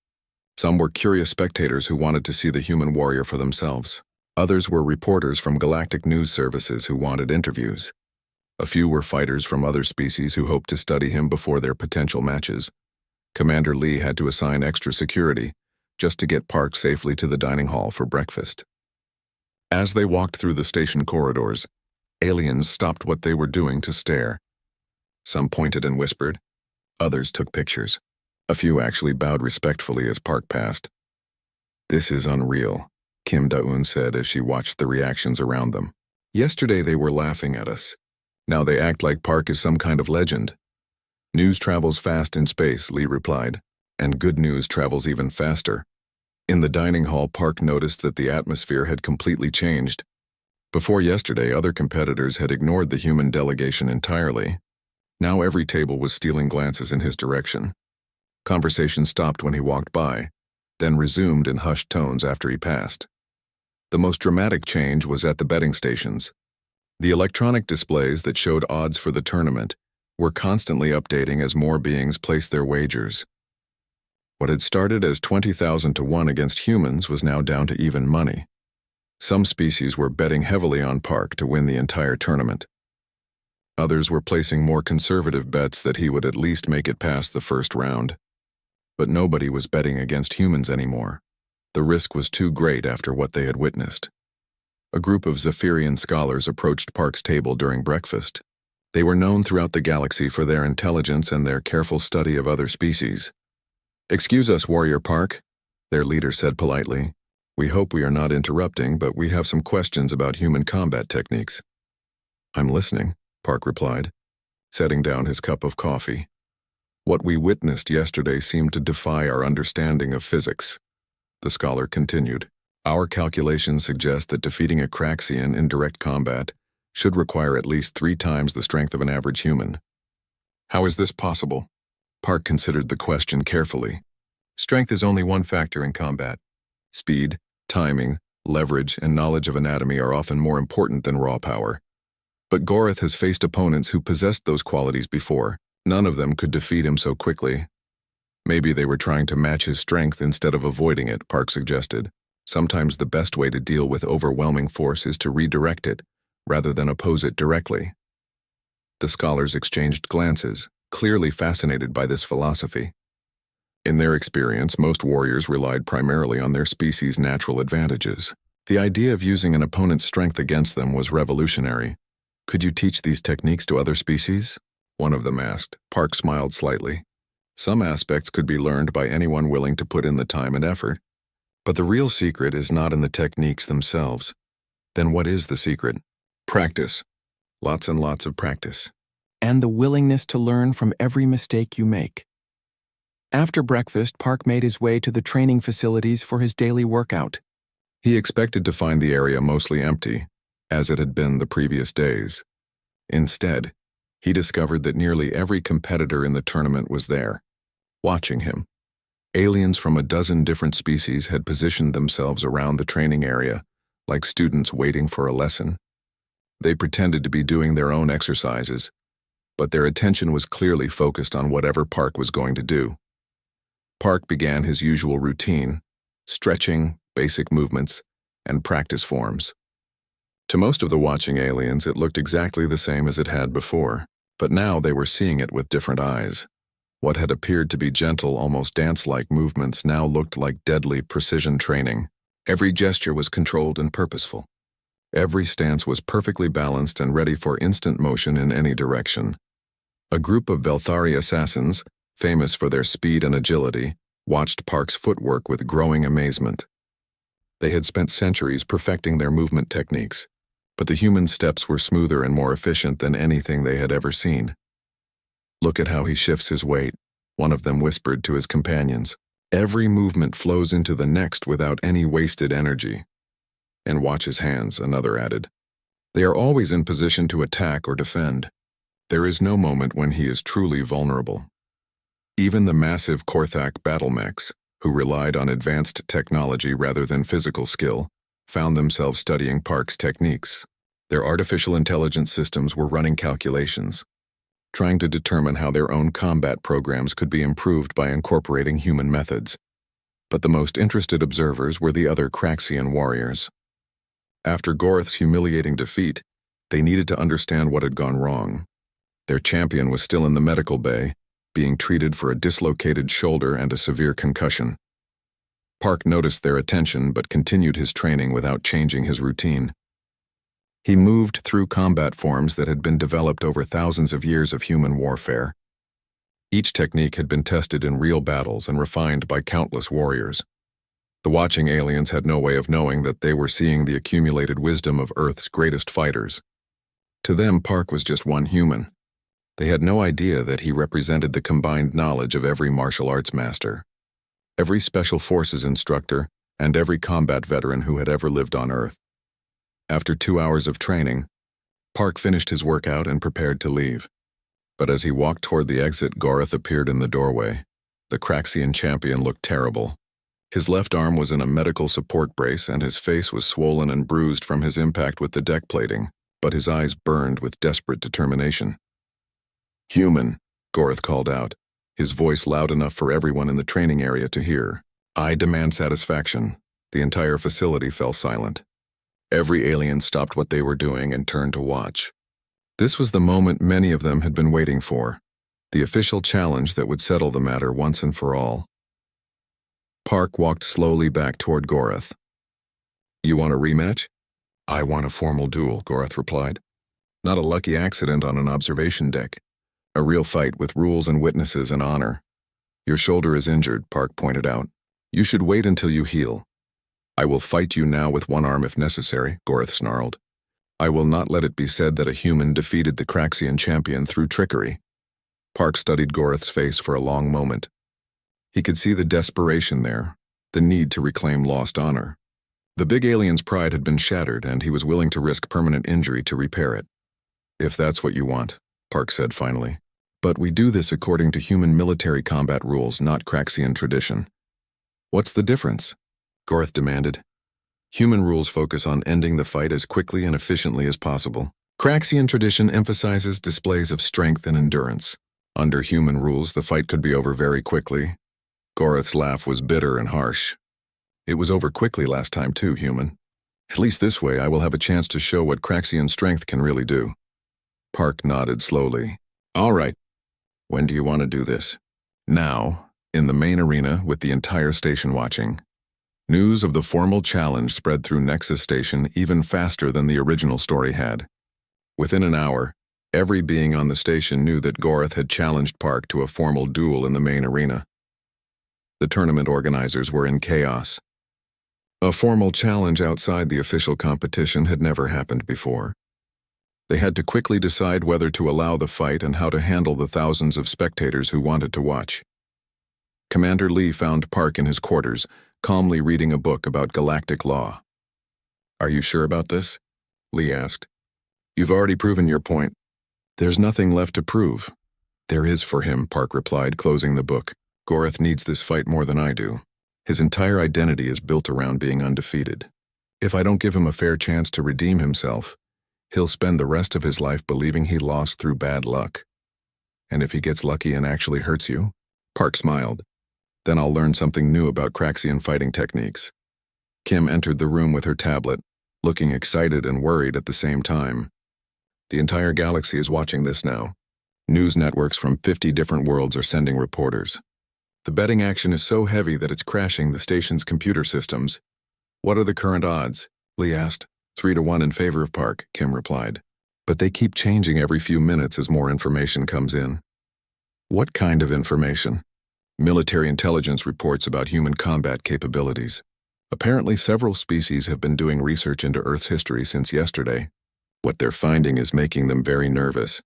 Speaker 1: Some were curious spectators who wanted to see the human warrior for themselves. Others were reporters from galactic news services who wanted interviews. A few were fighters from other species who hoped to study him before their potential matches. Commander Lee had to assign extra security just to get Park safely to the dining hall for breakfast. As they walked through the station corridors, aliens stopped what they were doing to stare. Some pointed and whispered. Others took pictures. A few actually bowed respectfully as Park passed. "This is unreal," Kim Da-eun said as she watched the reactions around them. "Yesterday they were laughing at us. Now they act like Park is some kind of legend." "News travels fast in space," Lee replied, "and good news travels even faster." In the dining hall, Park noticed that the atmosphere had completely changed. Before yesterday, other competitors had ignored the human delegation entirely. Now every table was stealing glances in his direction. Conversation stopped when he walked by, then resumed in hushed tones after he passed. The most dramatic change was at the betting stations. The electronic displays that showed odds for the tournament were constantly updating as more beings placed their wagers. What had started as 20,000 to 1 against humans was now down to even money. Some species were betting heavily on Park to win the entire tournament. Others were placing more conservative bets that he would at least make it past the first round. But nobody was betting against humans anymore. The risk was too great after what they had witnessed. A group of Zephyrian scholars approached Park's table during breakfast. They were known throughout the galaxy for their intelligence and their careful study of other species. "Excuse us, Warrior Park," their leader said politely. "We hope we are not interrupting, but we have some questions about human combat techniques." "I'm listening," Park replied, setting down his cup of coffee. "What we witnessed yesterday seemed to defy our understanding of physics," the scholar continued. "Our calculations suggest that defeating a Craxian in direct combat should require at least 3 times the strength of an average human." "How is this possible?" Park considered the question carefully. "Strength is only one factor in combat. Speed, timing, leverage, and knowledge of anatomy are often more important than raw power. But Gorath has faced opponents who possessed those qualities before. None of them could defeat him so quickly." "Maybe they were trying to match his strength instead of avoiding it," Park suggested. "Sometimes the best way to deal with overwhelming force is to redirect it, rather than oppose it directly." The scholars exchanged glances, clearly fascinated by this philosophy. In their experience, most warriors relied primarily on their species' natural advantages. The idea of using an opponent's strength against them was revolutionary. "Could you teach these techniques to other species?" one of them asked. Park smiled slightly. "Some aspects could be learned by anyone willing to put in the time and effort. But the real secret is not in the techniques themselves." "Then what is the secret?" "Practice. Lots and lots of practice. And the willingness to learn from every mistake you make."
Speaker 2: After breakfast, Park made his way to the training facilities for his daily workout.
Speaker 1: He expected to find the area mostly empty, as it had been the previous days. Instead, he discovered that nearly every competitor in the tournament was there, watching him. Aliens from a dozen different species had positioned themselves around the training area, like students waiting for a lesson. They pretended to be doing their own exercises, but their attention was clearly focused on whatever Park was going to do. Park began his usual routine: stretching, basic movements, and practice forms. To most of the watching aliens, it looked exactly the same as it had before, but now they were seeing it with different eyes. What had appeared to be gentle, almost dance-like movements now looked like deadly precision training. Every gesture was controlled and purposeful. Every stance was perfectly balanced and ready for instant motion in any direction. A group of Velthari assassins, famous for their speed and agility, watched Park's footwork with growing amazement. They had spent centuries perfecting their movement techniques, but the human steps were smoother and more efficient than anything they had ever seen. "Look at how he shifts his weight," one of them whispered to his companions. "Every movement flows into the next without any wasted energy." "And watch his hands," another added. "They are always in position to attack or defend. There is no moment when he is truly vulnerable." Even the massive Korthak battle mechs, who relied on advanced technology rather than physical skill, found themselves studying Park's techniques. Their artificial intelligence systems were running calculations, trying to determine how their own combat programs could be improved by incorporating human methods. But the most interested observers were the other Craxian warriors. After Gorath's humiliating defeat, they needed to understand what had gone wrong. Their champion was still in the medical bay, being treated for a dislocated shoulder and a severe concussion. Park noticed their attention but continued his training without changing his routine. He moved through combat forms that had been developed over thousands of years of human warfare. Each technique had been tested in real battles and refined by countless warriors. The watching aliens had no way of knowing that they were seeing the accumulated wisdom of Earth's greatest fighters. To them, Park was just one human. They had no idea that he represented the combined knowledge of every martial arts master, every special forces instructor, and every combat veteran who had ever lived on Earth. After 2 hours of training, Park finished his workout and prepared to leave. But as he walked toward the exit, Gorath appeared in the doorway. The Craxian champion looked terrible. His left arm was in a medical support brace and his face was swollen and bruised from his impact with the deck plating, but his eyes burned with desperate determination. Human, Gorath called out, his voice loud enough for everyone in the training area to hear. I demand satisfaction. The entire facility fell silent. Every alien stopped what they were doing and turned to watch. This was the moment many of them had been waiting for, the official challenge that would settle the matter once and for all. Park walked slowly back toward Gorath. You want a rematch? I want a formal duel, Gorath replied. Not a lucky accident on an observation deck. A real fight with rules and witnesses and honor. Your shoulder is injured, Park pointed out. You should wait until you heal. I will fight you now with one arm if necessary, Gorath snarled. I will not let it be said that a human defeated the Craxian champion through trickery. Park studied Gorath's face for a long moment. He could see the desperation there, the need to reclaim lost honor. The big alien's pride had been shattered, and he was willing to risk permanent injury to repair it. If that's what you want, Park said finally. But we do this according to human military combat rules, not Craxian tradition. What's the difference? Gorath demanded. Human rules focus on ending the fight as quickly and efficiently as possible. Craxian tradition emphasizes displays of strength and endurance. Under human rules, the fight could be over very quickly. Gorath's laugh was bitter and harsh. It was over quickly last time too, human. At least this way I will have a chance to show what Craxian strength can really do. Park nodded slowly. All right. When do you want to do this? Now, in the main arena with the entire station watching. News of the formal challenge spread through Nexus Station even faster than the original story had. Within an hour, every being on the station knew that Gorath had challenged Park to a formal duel in the main arena. The tournament organizers were in chaos. A formal challenge outside the official competition had never happened before. They had to quickly decide whether to allow the fight and how to handle the thousands of spectators who wanted to watch. Commander Lee found Park in his quarters, calmly reading a book about galactic law. Are you sure about this? Lee asked. You've already proven your point. There's nothing left to prove. There is for him, Park replied, closing the book. Gorath needs this fight more than I do. His entire identity is built around being undefeated. If I don't give him a fair chance to redeem himself, he'll spend the rest of his life believing he lost through bad luck. And if he gets lucky and actually hurts you, Park smiled. Then I'll learn something new about Craxian fighting techniques. Kim entered the room with her tablet, looking excited and worried at the same time. The entire galaxy is watching this now. News networks from 50 different worlds are sending reporters. The betting action is so heavy that it's crashing the station's computer systems. What are the current odds? Lee asked. 3-1 in favor of Park, Kim replied. But they keep changing every few minutes as more information comes in. What kind of information? Military intelligence reports about human combat capabilities. Apparently several species have been doing research into Earth's history since yesterday. What they're finding is making them very nervous.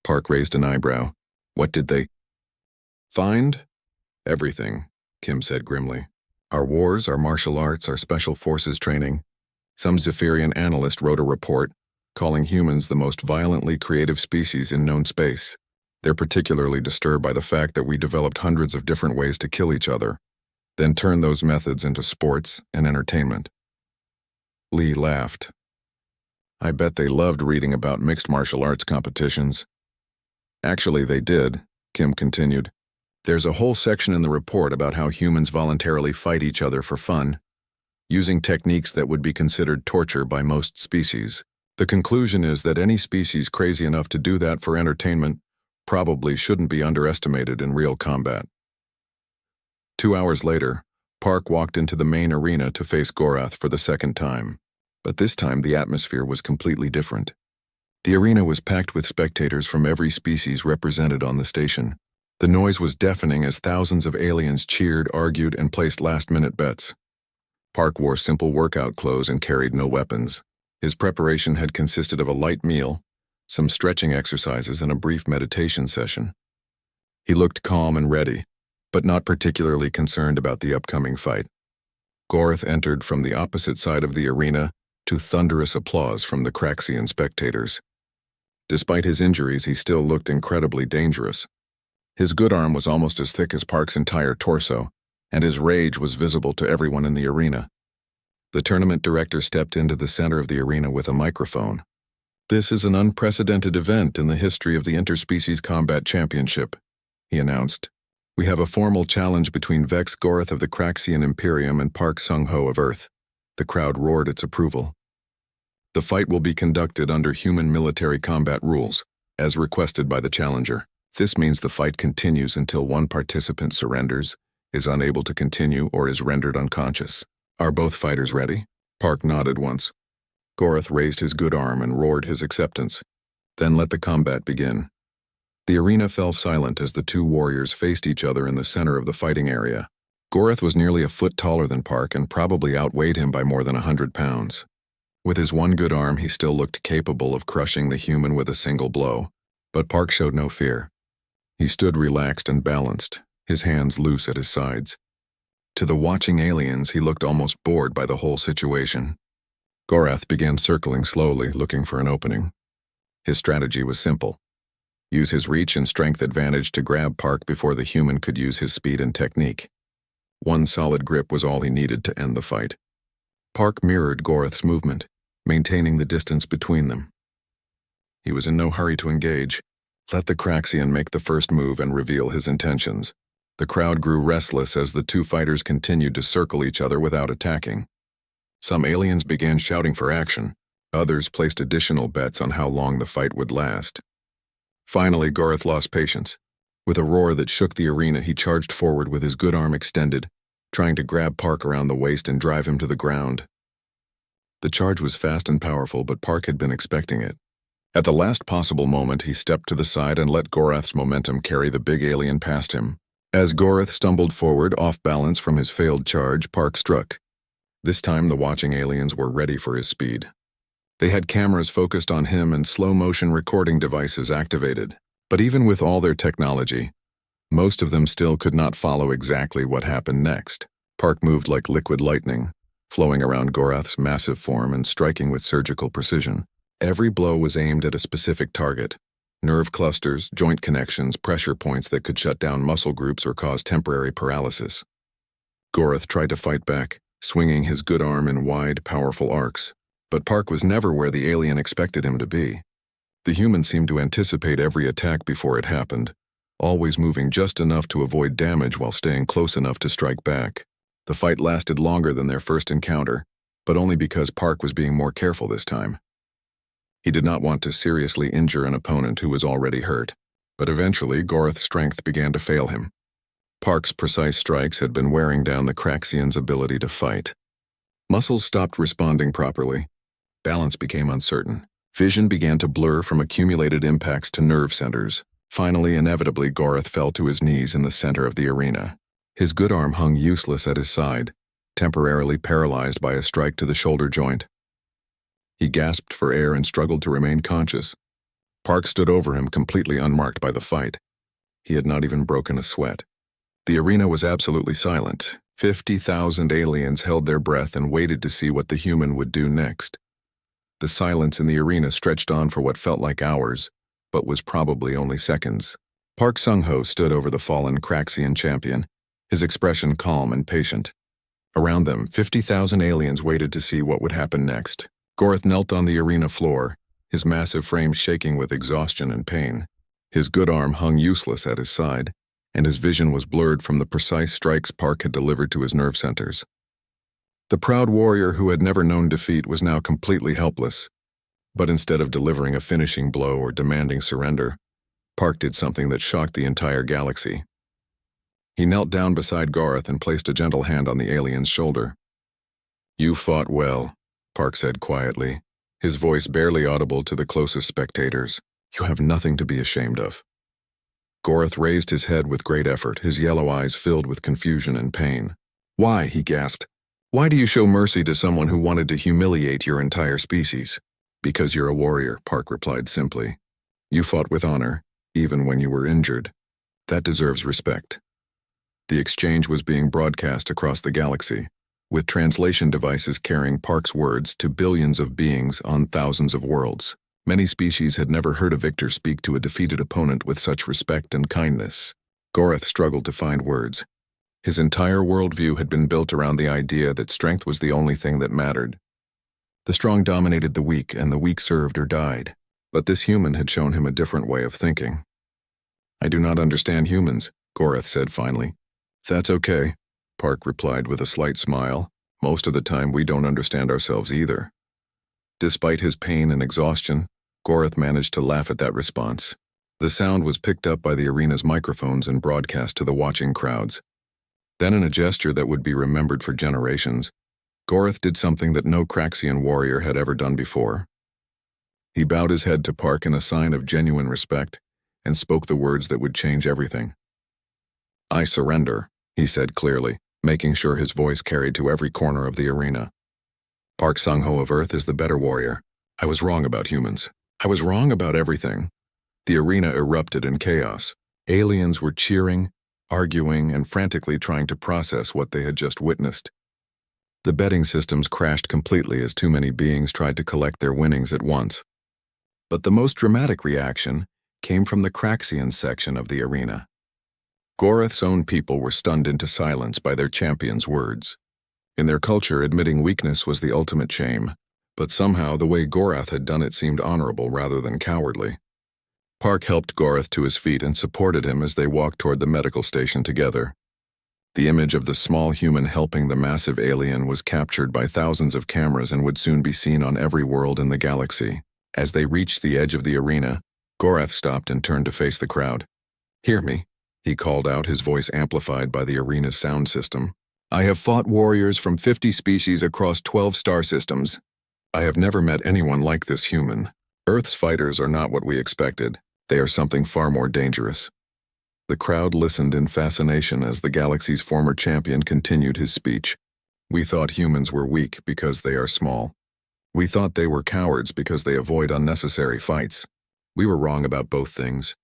Speaker 1: Park raised an eyebrow. What did they find? Everything, Kim said grimly. Our wars, our martial arts, our special forces training. Some Zephyrian analyst wrote a report calling humans the most violently creative species in known space. They're particularly disturbed by the fact that we developed hundreds of different ways to kill each other, then turned those methods into sports and entertainment. Lee laughed. I bet they loved reading about mixed martial arts competitions. Actually, they did, Kim continued. There's a whole section in the report about how humans voluntarily fight each other for fun, using techniques that would be considered torture by most species. The conclusion is that any species crazy enough to do that for entertainment probably shouldn't be underestimated in real combat. 2 hours later, Park walked into the main arena to face Gorath for the second time. But this time the atmosphere was completely different. The arena was packed with spectators from every species represented on the station. The noise was deafening as thousands of aliens cheered, argued, and placed last-minute bets. Park wore simple workout clothes and carried no weapons. His preparation had consisted of a light meal, some stretching exercises, and a brief meditation session. He looked calm and ready, but not particularly concerned about the upcoming fight. Gorath entered from the opposite side of the arena to thunderous applause from the Craxian spectators. Despite his injuries, he still looked incredibly dangerous. His good arm was almost as thick as Park's entire torso, and his rage was visible to everyone in the arena. The tournament director stepped into the center of the arena with a microphone. "This is an unprecedented event in the history of the Interspecies Combat Championship," he announced. "We have a formal challenge between Vex Gorath of the Craxian Imperium and Park Sung-ho of Earth." The crowd roared its approval. "The fight will be conducted under human military combat rules, as requested by the challenger. This means the fight continues until one participant surrenders, is unable to continue, or is rendered unconscious. Are both fighters ready?" Park nodded once. Gorath raised his good arm and roared his acceptance. "Then let the combat begin." The arena fell silent as the two warriors faced each other in the center of the fighting area. Gorath was nearly a foot taller than Park and probably outweighed him by more than 100 pounds. With his one good arm, he still looked capable of crushing the human with a single blow, but Park showed no fear. He stood relaxed and balanced, his hands loose at his sides. To the watching aliens, he looked almost bored by the whole situation. Gorath began circling slowly, looking for an opening. His strategy was simple. Use his reach and strength advantage to grab Park before the human could use his speed and technique. One solid grip was all he needed to end the fight. Park mirrored Gorath's movement, maintaining the distance between them. He was in no hurry to engage. Let the Craxian make the first move and reveal his intentions. The crowd grew restless as the two fighters continued to circle each other without attacking. Some aliens began shouting for action. Others placed additional bets on how long the fight would last. Finally, Gorath lost patience. With a roar that shook the arena, he charged forward with his good arm extended, trying to grab Park around the waist and drive him to the ground. The charge was fast and powerful, but Park had been expecting it. At the last possible moment, he stepped to the side and let Gorath's momentum carry the big alien past him. As Gorath stumbled forward, off balance from his failed charge, Park struck. This time, the watching aliens were ready for his speed. They had cameras focused on him and slow-motion recording devices activated. But even with all their technology, most of them still could not follow exactly what happened next. Park moved like liquid lightning, flowing around Gorath's massive form and striking with surgical precision. Every blow was aimed at a specific target: nerve clusters, joint connections, pressure points that could shut down muscle groups or cause temporary paralysis. Gorath tried to fight back, swinging his good arm in wide, powerful arcs, but Park was never where the alien expected him to be. The human seemed to anticipate every attack before it happened, always moving just enough to avoid damage while staying close enough to strike back. The fight lasted longer than their first encounter, but only because Park was being more careful this time. He did not want to seriously injure an opponent who was already hurt, but eventually Gorath's strength began to fail him. Park's precise strikes had been wearing down the Craxian's ability to fight. Muscles stopped responding properly. Balance became uncertain. Vision began to blur from accumulated impacts to nerve centers. Finally, inevitably, Gorath fell to his knees in the center of the arena. His good arm hung useless at his side, temporarily paralyzed by a strike to the shoulder joint. He gasped for air and struggled to remain conscious. Park stood over him, completely unmarked by the fight. He had not even broken a sweat. The arena was absolutely silent. 50,000 aliens held their breath and waited to see what the human would do next. The silence in the arena stretched on for what felt like hours, but was probably only seconds. Park Sung-ho stood over the fallen Craxian champion, his expression calm and patient. Around them, 50,000 aliens waited to see what would happen next. Gorath knelt on the arena floor, his massive frame shaking with exhaustion and pain. His good arm hung useless at his side, and his vision was blurred from the precise strikes Park had delivered to his nerve centers. The proud warrior who had never known defeat was now completely helpless. But instead of delivering a finishing blow or demanding surrender, Park did something that shocked the entire galaxy. He knelt down beside Gorath and placed a gentle hand on the alien's shoulder. "You fought well," Park said quietly, his voice barely audible to the closest spectators. "You have nothing to be ashamed of." Gorath raised his head with great effort, his yellow eyes filled with confusion and pain. "Why?" he gasped. "Why do you show mercy to someone who wanted to humiliate your entire species?" "Because you're a warrior," Park replied simply. "You fought with honor, even when you were injured. That deserves respect." The exchange was being broadcast across the galaxy, with translation devices carrying Park's words to billions of beings on thousands of worlds. Many species had never heard a victor speak to a defeated opponent with such respect and kindness. Gorath struggled to find words. His entire worldview had been built around the idea that strength was the only thing that mattered. The strong dominated the weak, and the weak served or died. But this human had shown him a different way of thinking. "I do not understand humans," Gorath said finally. "That's okay," Park replied with a slight smile. "Most of the time we don't understand ourselves either." Despite his pain and exhaustion, Gorath managed to laugh at that response. The sound was picked up by the arena's microphones and broadcast to the watching crowds. Then, in a gesture that would be remembered for generations, Gorath did something that no Craxian warrior had ever done before. He bowed his head to Park in a sign of genuine respect and spoke the words that would change everything. "I surrender," he said clearly, making sure his voice carried to every corner of the arena. "Park Sung-ho of Earth is the better warrior. I was wrong about humans. I was wrong about everything." The arena erupted in chaos. Aliens were cheering, arguing, and frantically trying to process what they had just witnessed. The betting systems crashed completely as too many beings tried to collect their winnings at once. But the most dramatic reaction came from the Craxian section of the arena. Gorath's own people were stunned into silence by their champion's words. In their culture, admitting weakness was the ultimate shame, but somehow the way Gorath had done it seemed honorable rather than cowardly. Park helped Gorath to his feet and supported him as they walked toward the medical station together. The image of the small human helping the massive alien was captured by thousands of cameras and would soon be seen on every world in the galaxy. As they reached the edge of the arena, Gorath stopped and turned to face the crowd. "Hear me," he called out, his voice amplified by the arena's sound system. "I have fought warriors from 50 species across 12 star systems. I have never met anyone like this human. Earth's fighters are not what we expected. They are something far more dangerous." The crowd listened in fascination as the galaxy's former champion continued his speech. "We thought humans were weak because they are small. We thought they were cowards because they avoid unnecessary fights. We were wrong about both things.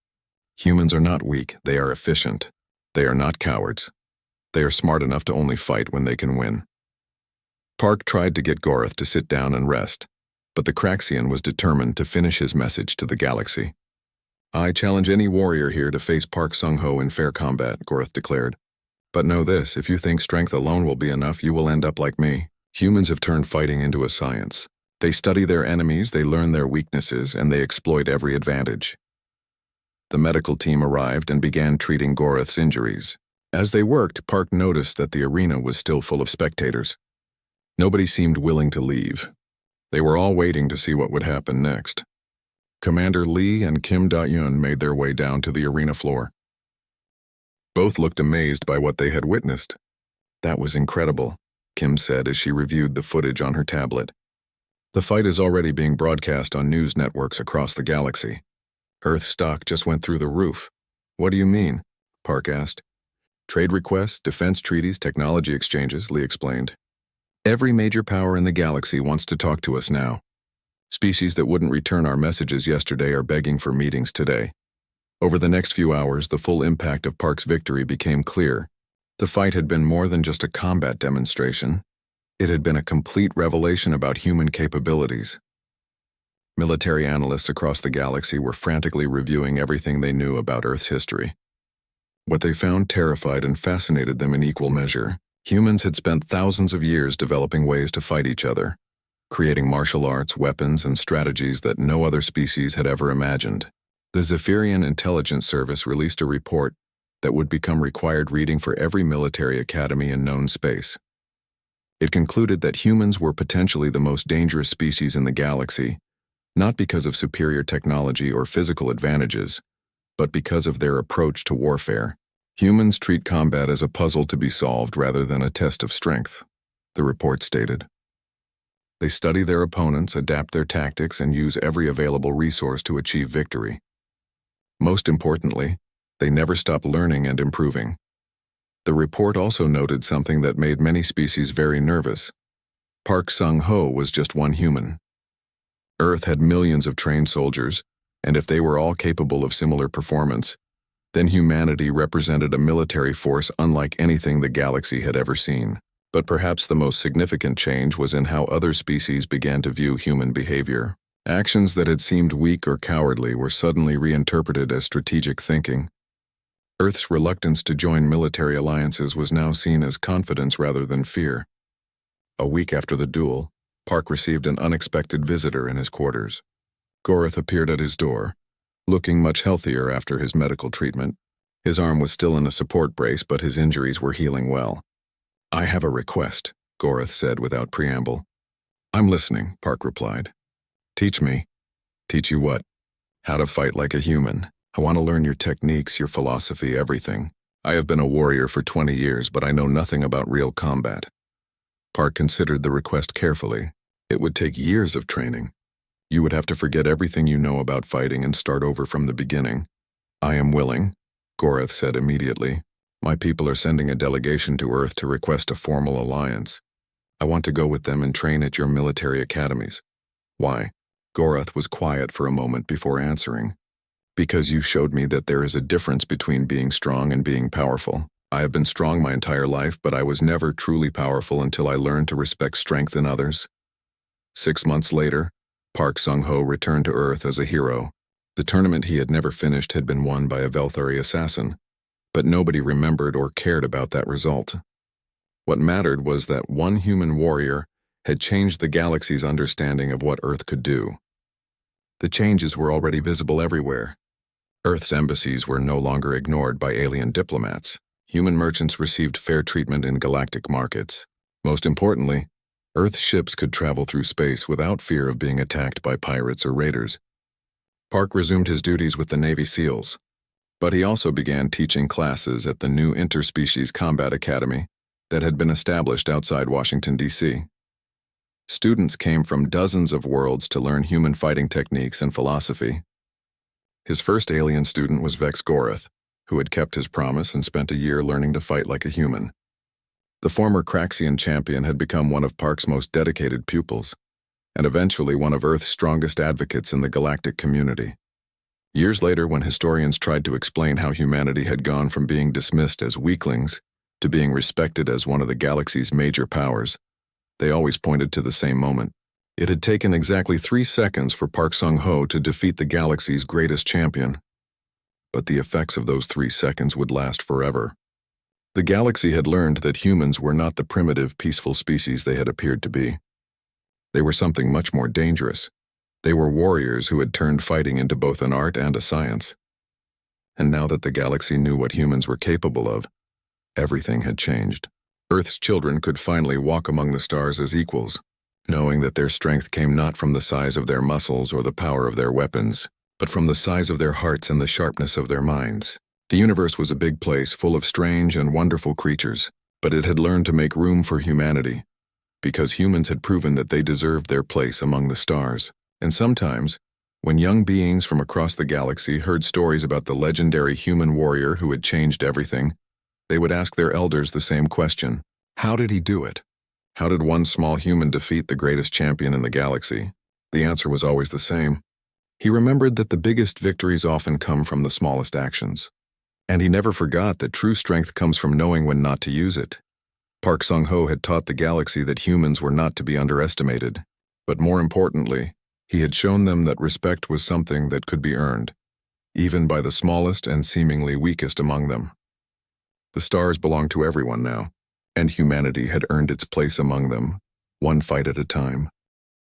Speaker 1: Humans are not weak, they are efficient. They are not cowards. They are smart enough to only fight when they can win." Park tried to get Gorath to sit down and rest, but the Craxian was determined to finish his message to the galaxy. "I challenge any warrior here to face Park Sung-ho in fair combat," Gorath declared. "But know this, if you think strength alone will be enough, you will end up like me. Humans have turned fighting into a science. They study their enemies, they learn their weaknesses, and they exploit every advantage." The medical team arrived and began treating Gorath's injuries. As they worked, Park noticed that the arena was still full of spectators. Nobody seemed willing to leave. They were all waiting to see what would happen next. Commander Lee and Kim Da-yun made their way down to the arena floor. Both looked amazed by what they had witnessed. "That was incredible," Kim said as she reviewed the footage on her tablet. "The fight is already being broadcast on news networks across the galaxy. Earth stock just went through the roof." "What do you mean?" Park asked. "Trade requests, defense treaties, technology exchanges," Lee explained. "Every major power in the galaxy wants to talk to us now. Species that wouldn't return our messages yesterday are begging for meetings today." Over the next few hours, the full impact of Park's victory became clear. The fight had been more than just a combat demonstration. It had been a complete revelation about human capabilities. Military analysts across the galaxy were frantically reviewing everything they knew about Earth's history. What they found terrified and fascinated them in equal measure. Humans had spent thousands of years developing ways to fight each other, creating martial arts, weapons, and strategies that no other species had ever imagined. The Zephyrian Intelligence Service released a report that would become required reading for every military academy in known space. It concluded that humans were potentially the most dangerous species in the galaxy, not because of superior technology or physical advantages, but because of their approach to warfare. Humans treat combat as a puzzle to be solved rather than a test of strength, the report stated. They study their opponents, adapt their tactics, and use every available resource to achieve victory. Most importantly, they never stop learning and improving. The report also noted something that made many species very nervous. Park Sung-ho was just one human. Earth had millions of trained soldiers, and if they were all capable of similar performance, then humanity represented a military force unlike anything the galaxy had ever seen. But perhaps the most significant change was in how other species began to view human behavior. Actions that had seemed weak or cowardly were suddenly reinterpreted as strategic thinking. Earth's reluctance to join military alliances was now seen as confidence rather than fear. A week after the duel, Park received an unexpected visitor in his quarters. Gorath appeared at his door, looking much healthier after his medical treatment. His arm was still in a support brace, but his injuries were healing well. "I have a request," Gorath said without preamble. "I'm listening," Park replied. "Teach me." "Teach you what?" "How to fight like a human. I want to learn your techniques, your philosophy, everything. I have been a warrior for 20 years, but I know nothing about real combat." Park considered the request carefully. It would take years of training. You would have to forget everything you know about fighting and start over from the beginning. "I am willing," Gorath said immediately. "My people are sending a delegation to Earth to request a formal alliance. I want to go with them and train at your military academies." "Why?" Gorath was quiet for a moment before answering. "Because you showed me that there is a difference between being strong and being powerful. I have been strong my entire life, but I was never truly powerful until I learned to respect strength in others." 6 months later, Park Sung-ho returned to Earth as a hero. The tournament he had never finished had been won by a Velthari assassin, but nobody remembered or cared about that result. What mattered was that one human warrior had changed the galaxy's understanding of what Earth could do. The changes were already visible everywhere. Earth's embassies were no longer ignored by alien diplomats. Human merchants received fair treatment in galactic markets. Most importantly, Earth's ships could travel through space without fear of being attacked by pirates or raiders. Park resumed his duties with the Navy SEALs, but he also began teaching classes at the new Interspecies Combat Academy that had been established outside Washington, D.C. Students came from dozens of worlds to learn human fighting techniques and philosophy. His first alien student was Vex Gorath, who had kept his promise and spent a year learning to fight like a human. The former Craxian champion had become one of Park's most dedicated pupils, and eventually one of Earth's strongest advocates in the galactic community. Years later, when historians tried to explain how humanity had gone from being dismissed as weaklings to being respected as one of the galaxy's major powers, they always pointed to the same moment. It had taken exactly 3 seconds for Park Sung-ho to defeat the galaxy's greatest champion. But the effects of those 3 seconds would last forever. The galaxy had learned that humans were not the primitive, peaceful species they had appeared to be. They were something much more dangerous. They were warriors who had turned fighting into both an art and a science. And now that the galaxy knew what humans were capable of, everything had changed. Earth's children could finally walk among the stars as equals, knowing that their strength came not from the size of their muscles or the power of their weapons, but from the size of their hearts and the sharpness of their minds. The universe was a big place full of strange and wonderful creatures, but it had learned to make room for humanity, because humans had proven that they deserved their place among the stars. And sometimes, when young beings from across the galaxy heard stories about the legendary human warrior who had changed everything, they would ask their elders the same question: how did he do it? How did one small human defeat the greatest champion in the galaxy? The answer was always the same. He remembered that the biggest victories often come from the smallest actions. And he never forgot that true strength comes from knowing when not to use it. Park Sung-ho had taught the galaxy that humans were not to be underestimated. But more importantly, he had shown them that respect was something that could be earned, even by the smallest and seemingly weakest among them. The stars belonged to everyone now, and humanity had earned its place among them, one fight at a time.